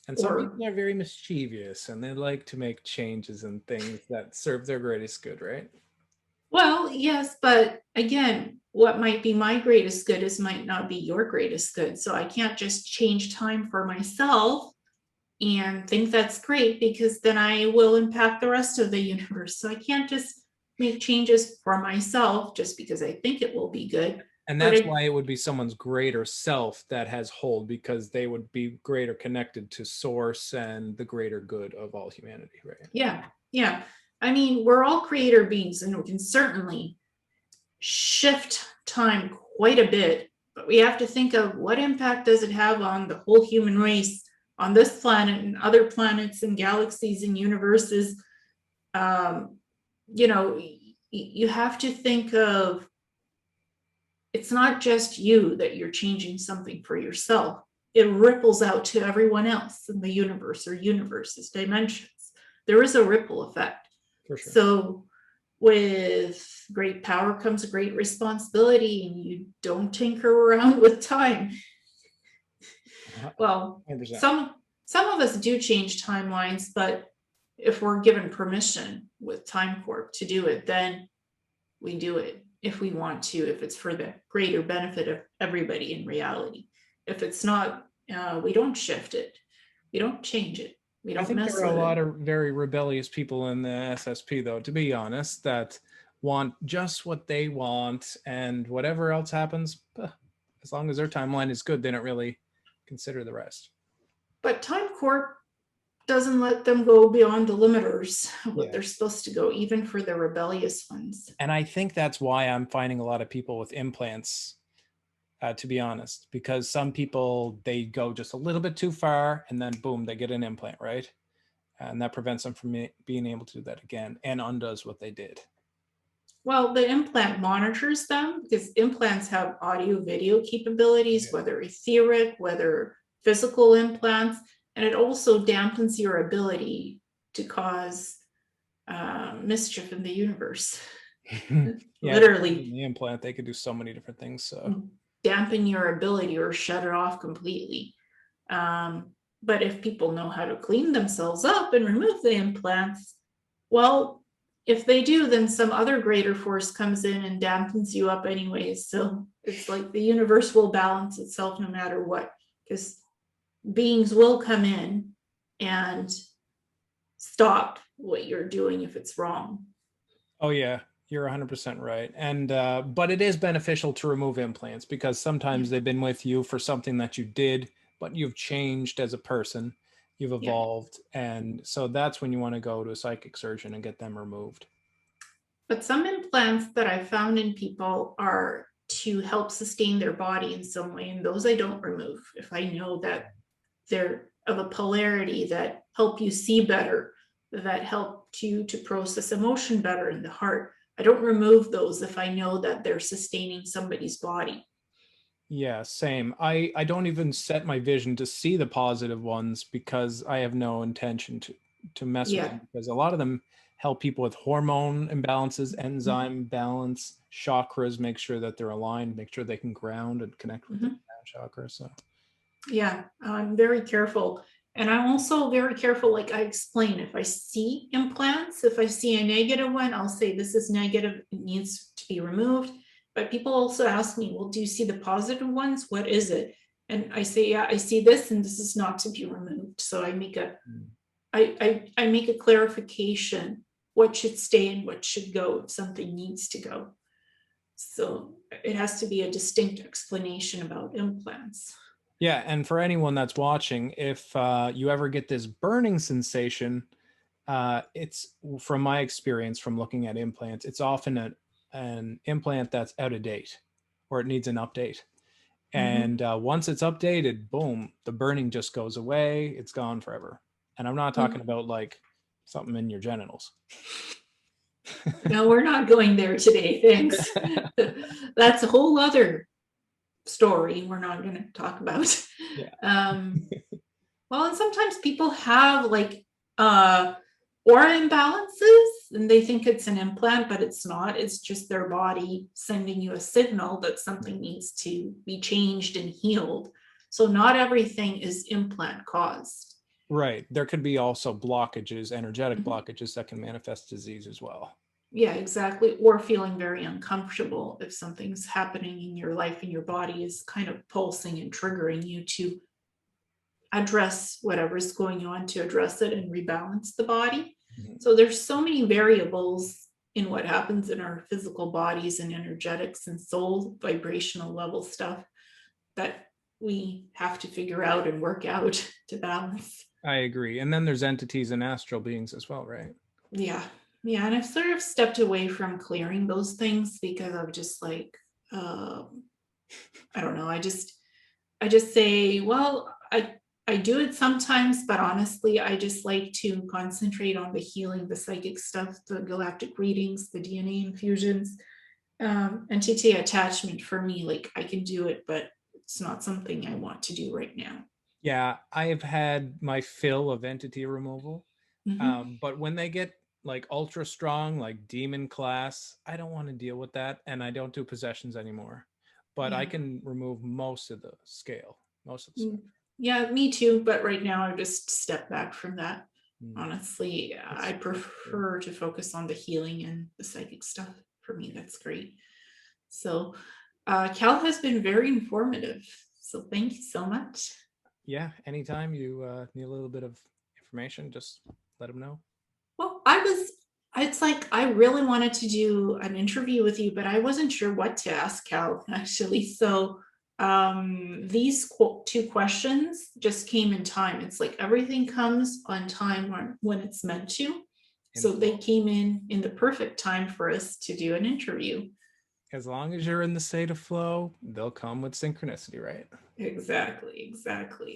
And some Or, people are very mischievous and they like to make changes and things that serve their greatest good, right? well, yes, but again, what might be my greatest good is might not be your greatest good. So I can't just change time for myself and think that's great, because then I will impact the rest of the universe. So I can't just make changes for myself just because I think it will be good. And But that's it, why it would be someone's greater self that has hold, because they would be greater connected to source and the greater good of all humanity, right? yeah, yeah. I mean, we're all creator beings and we can certainly shift time quite a bit, but we have to think of what impact does it have on the whole human race on this planet and other planets and galaxies and universes. Um, you know, you have to think of, it's not just you that you're changing something for yourself. It ripples out to everyone else in the universe or universes, dimensions. There is a ripple effect. For sure. So with great power comes a great responsibility, and you don't tinker around with time. Well, 100%. some of us do change timelines, but if we're given permission with Time Corp to do it, then we do it if we want to, if it's for the greater benefit of everybody in reality. If it's not, we don't shift it, we don't change it, we I don't think there mess are a with lot it. of very rebellious people in the SSP, though, to be honest, that want just what they want, and whatever else happens, as long as their timeline is good, they don't really consider the rest. But Time Corp doesn't let them go beyond the limiters, what Yeah. they're supposed to go, even for the rebellious ones. And I think that's why I'm finding a lot of people with implants, to be honest, because some people, they go just a little bit too far and then boom, they get an implant, right? And that prevents them from being able to do that again and undoes what they did. Well, the implant monitors them, because implants have audio video capabilities, whether etheric, whether physical implants, and it also dampens your ability to cause mischief in the universe. Yeah, Literally the implant, they could do so many different things. So dampen your ability or shut it off completely. But if people know how to clean themselves up and remove the implants, well, if they do, then some other greater force comes in and dampens you up anyways. So it's like the universe will balance itself no matter what, because beings will come in and stop what you're doing if it's wrong. oh yeah, you're 100% right. And but it is beneficial to remove implants, because sometimes they've been with you for something that you did, but you've changed as a person, you've Yeah. evolved, and so that's when you want to go to a psychic surgeon and get them removed. But some implants that I found in people are to help sustain their body in some way, and those I don't remove if I know that they're of a polarity that help you see better, that help you to process emotion better in the heart. I don't remove those if I know that they're sustaining somebody's body. Yeah, same. I don't even set my vision to see the positive ones, because I have no intention to mess with Yeah. them, because a lot of them help people with hormone imbalances, enzyme balance, chakras, make sure that they're aligned, make sure they can ground and connect with the crown chakra. So Yeah, I'm very careful. And I'm also very careful, like I explain, if I see implants, if I see a negative one, I'll say this is negative, it needs to be removed. But people also ask me, well, do you see the positive ones? What is it? And I say, yeah, I see this, and this is not to be removed. So I make a I make a clarification, what should stay and what should go if something needs to go. So it has to be a distinct explanation about implants. yeah, and for anyone that's watching, if you ever get this burning sensation, it's, from my experience from looking at implants, it's often an implant that's out of date or it needs an update. And once it's updated, boom, the burning just goes away. It's gone forever. And I'm not talking about like something in your genitals. No, we're not going there today. Thanks. That's a whole other story we're not going to talk about. Yeah. Well, and sometimes people have like aura imbalances and they think it's an implant, but it's not. It's just their body sending you a signal that something needs to be changed and healed. So not everything is implant caused. Right. There could be also blockages, energetic blockages that can manifest disease as well. Yeah, exactly. Or feeling very uncomfortable if something's happening in your life and your body is kind of pulsing and triggering you to address whatever's going on, to address it and rebalance the body. So there's so many variables in what happens in our physical bodies and energetics and soul vibrational level stuff that we have to figure out and work out to balance. I agree. And then there's entities and astral beings as well, right? Yeah. Yeah. And I've sort of stepped away from clearing those things because I'm just like, I don't know. I just say, well, I do it sometimes, but honestly, I just like to concentrate on the healing, the psychic stuff, the galactic readings, the DNA infusions, entity attachment for me. Like I can do it, but it's not something I want to do right now. Yeah, I have had my fill of entity removal. But when they get like ultra strong, like demon class, I don't want to deal with that. And I don't do possessions anymore. But I Yeah. can remove most of the scale, most of the stuff. Yeah, me too. But right now, I just step back from that. Mm. Honestly, I prefer to focus on the healing and the psychic stuff. For me, that's great. So, Cal has been very informative. So, thank you so much. Yeah, anytime you need a little bit of information, just let them know. Well, it's like I really wanted to do an interview with you, but I wasn't sure what to ask Cal actually. So, these two questions just came in time. It's like everything comes on time when it's meant to. So they came in the perfect time for us to do an interview. As long as you're in the state of flow, they'll come with synchronicity, right? Exactly.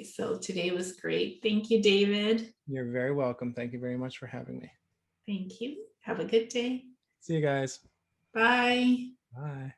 So today was great. Thank you, David. You're very welcome. Thank you very much for having me. Thank you. Have a good day. See you guys. Bye. Bye.